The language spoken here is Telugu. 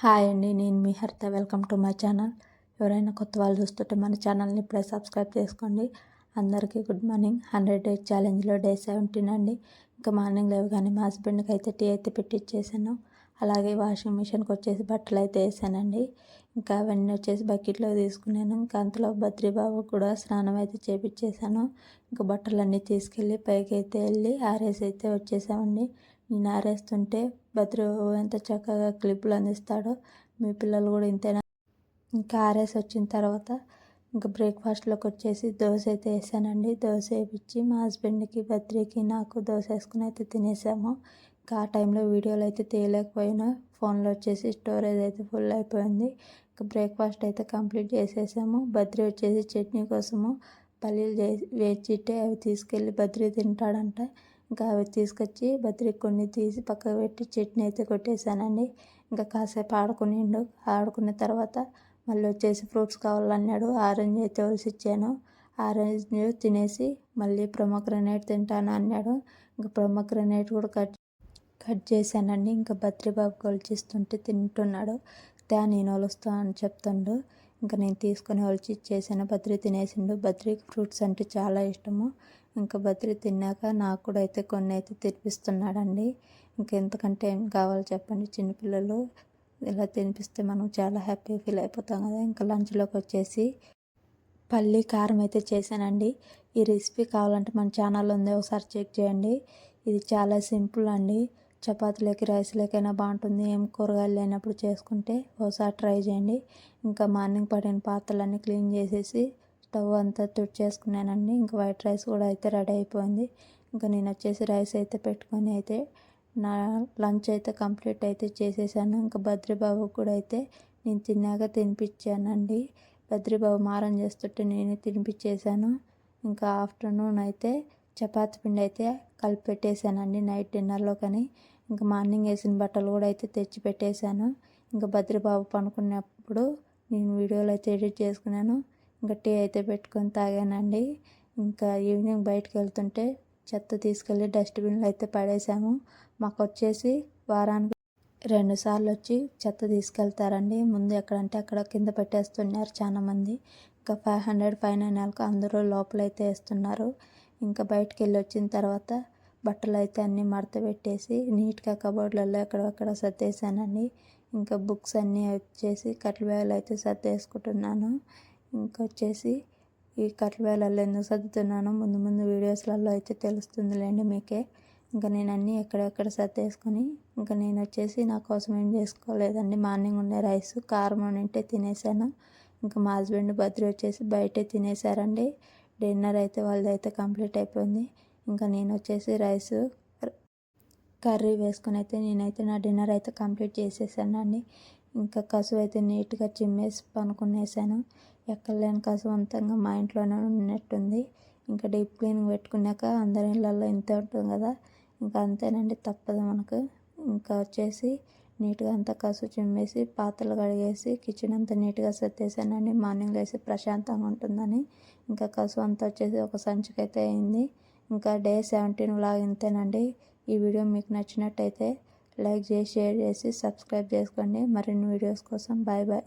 హాయ్ అండి, నేను మీ హరిత. Welcome to my channel. ఎవరైనా కొత్త వాళ్ళు చూస్తుంటే మన ఛానల్ని ఇప్పుడే సబ్స్క్రైబ్ చేసుకోండి. అందరికీ గుడ్ మార్నింగ్. 100 డేస్ ఛాలెంజ్లో డే 17 అండి. ఇంకా మార్నింగ్ లేవగానే మా హస్బెండ్కి అయితే టీ అయితే పెట్టించేసాను. అలాగే వాషింగ్ మిషన్కి వచ్చేసి బట్టలు అయితే వేసానండి. ఇంకా అవన్నీ వచ్చేసి బకెట్లో తీసుకున్నాను. ఇంకా అంతలో బద్రీబాబు కూడా స్నానం అయితే చేపించేసాను. ఇంకా బట్టలన్నీ తీసుకెళ్ళి పైకి అయితే వెళ్ళి ఆరేసి అయితే వచ్చేసామండి. నేను ఆరేస్తుంటే బద్రీబాబు ఎంత చక్కగా క్లిప్పులు అందిస్తాడో మీ పిల్లలు కూడా ఇంతేనా. ఇంకా ఆరేసి వచ్చిన తర్వాత ఇంకా బ్రేక్ఫాస్ట్లోకి వచ్చేసి దోశ అయితే వేసానండి. దోశ వేయించి మా హస్బెండ్కి బద్రీకి నాకు దోశ వేసుకుని అయితే తినేసాము. ఇంకా ఆ టైంలో వీడియోలు అయితే తీయలేకపోయినా ఫోన్లో వచ్చేసి స్టోరేజ్ అయితే ఫుల్ అయిపోయింది. ఇంకా బ్రేక్ఫాస్ట్ అయితే కంప్లీట్ చేసేసాము. బద్రీ వచ్చేసి చట్నీ కోసము పల్లీలు వేచిట్టే అవి తీసుకెళ్ళి బద్రీ తింటాడంట. ఇంకా అవి తీసుకొచ్చి బద్రీకి కొన్ని తీసి పక్కకు పెట్టి చట్నీ అయితే కొట్టేశానండి. ఇంకా కాసేపు ఆడుకున్న తర్వాత మళ్ళీ వచ్చేసి ఫ్రూట్స్ కావాలన్నాడు. ఆరెంజ్ అయితే ఒలిసి ఇచ్చాను. ఆరెంజ్ తినేసి మళ్ళీ ప్రొమోగ్రనేట్ తింటాను అన్నాడు. ఇంకా ప్రొమోగ్రనేట్ కూడా కట్ చేశానండి. ఇంకా బద్రీబాబుకి ఒలిచిస్తుంటే తింటున్నాడు. నేను ఒలుస్తా అని చెప్తుండు. ఇంకా నేను తీసుకొని ఒలిచి ఇచ్చేసాను. బద్రీ తినేసిండు. బద్రీకి ఫ్రూట్స్ అంటే చాలా ఇష్టము. ఇంకా బద్రీ తిన్నాక నాకు కూడా అయితే కొన్ని అయితే తినిపిస్తున్నాడండి. ఇంకెంతకంటే ఏం కావాలి చెప్పండి. చిన్నపిల్లలు ఇలా తినిపిస్తే మనం చాలా హ్యాపీ ఫీల్ అయిపోతాం కదా. ఇంకా లంచ్లోకి వచ్చేసి పల్లి కారం అయితే చేశానండి. ఈ రెసిపీ కావాలంటే మన ఛానల్లో ఉంది, ఒకసారి చెక్ చేయండి. ఇది చాలా సింపుల్ అండి. చపాతీలోకి రైస్లోకైనా బాగుంటుంది. ఏం కూరగాయలు లేనప్పుడు చేసుకుంటే ఒకసారి ట్రై చేయండి. ఇంకా మార్నింగ్ పడిన పాత్రలన్నీ క్లీన్ చేసేసి స్టవ్ అంతా తుడిచేసుకున్నానండి. ఇంకా వైట్ రైస్ కూడా అయితే రెడీ అయిపోయింది. ఇంకా నేను వచ్చేసి రైస్ అయితే పెట్టుకొని అయితే నా లంచ్ అయితే కంప్లీట్ అయితే చేసేసాను. ఇంకా బద్రీబాబుకి కూడా అయితే నేను తిన్నాక తినిపించానండి. బద్రీబాబు మారం చేస్తుంటే నేనే తినిపించేశాను. ఇంకా ఆఫ్టర్నూన్ అయితే చపాతీ పిండి అయితే కలిపి పెట్టేశానండి నైట్ డిన్నర్లో. కానీ ఇంకా మార్నింగ్ వేసిన బట్టలు కూడా అయితే తెచ్చి పెట్టేశాను. ఇంకా బద్రీబాబు పనుకున్నప్పుడు నేను వీడియోలు అయితే ఎడిట్ చేసుకున్నాను. ఇంకా టీ అయితే పెట్టుకొని తాగానండి. ఇంకా ఈవినింగ్ బయటకు వెళ్తుంటే చెత్త తీసుకెళ్ళి డస్ట్బిన్లో అయితే పడేసాము. మాకు వచ్చేసి వారానికి 2 సార్లు వచ్చి చెత్త తీసుకెళ్తారండి. ముందు ఎక్కడంటే అక్కడ కింద పెట్టేస్తున్నారు చాలామంది. ఇంకా 500 పైన నెలకు అందరూ లోపలైతే వేస్తున్నారు. ఇంకా బయటకు వెళ్ళి వచ్చిన తర్వాత బట్టలు అయితే అన్నీ మడత పెట్టేసి నీట్గా కబోర్డ్లలో ఎక్కడెక్కడ సర్దేశానండి. ఇంకా బుక్స్ అన్నీ వచ్చేసి కట్ల బ్యాగులు అయితే సర్దేసుకుంటున్నాను. ఇంకా వచ్చేసి ఈ కట్ల బ్యాగులలో ఎందుకు సర్దుతున్నానో ముందు ముందు వీడియోస్లలో అయితే తెలుస్తుందిలేండి మీకే. ఇంకా నేను అన్నీ ఎక్కడెక్కడ సర్దేసుకొని ఇంకా నేను వచ్చేసి నా కోసం ఏం చేసుకోలేదండి. మార్నింగ్ ఉండే రైస్ కారం ఉంటే తినేసాను. ఇంకా మా హస్బెండ్ బద్రీ వచ్చేసి బయటే తినేసారండి. డిన్నర్ అయితే వాళ్ళదైతే కంప్లీట్ అయిపోయింది. ఇంకా నేను వచ్చేసి రైస్ కర్రీ వేసుకొని అయితే నేనైతే నా డిన్నర్ అయితే కంప్లీట్ చేసేసానండి. ఇంకా కసువు అయితే నీట్గా చిమ్మేసి పనుకునేసాను. ఎక్కడ లేని కసువు అంతా మా ఇంట్లోనే ఉన్నట్టుంది. ఇంకా డీప్ క్లీనింగ్ పెట్టుకున్నాక అందరి ఇళ్ళల్లో ఇంతే ఉంటుంది కదా. ఇంకా అంతేనండి, తప్పదు మనకు. ఇంకా వచ్చేసి నీట్గా అంతా కసువు చిమ్మేసి పాత్రలు కడిగేసి కిచెన్ అంతా నీట్గా సర్దేశానండి. మార్నింగ్ లేసి ప్రశాంతంగా ఉంటుందని. ఇంకా కసువు అంతా వచ్చేసి ఒక సంచికైతే అయింది. ఇంకా డే 17 వ్లాగ్ ఇంతేనండి. ఈ వీడియో మీకు నచ్చినట్టయితే లైక్ చేసి షేర్ చేసి సబ్స్క్రైబ్ చేసుకోండి. మరిన్ని వీడియోస్ కోసం బాయ్ బాయ్.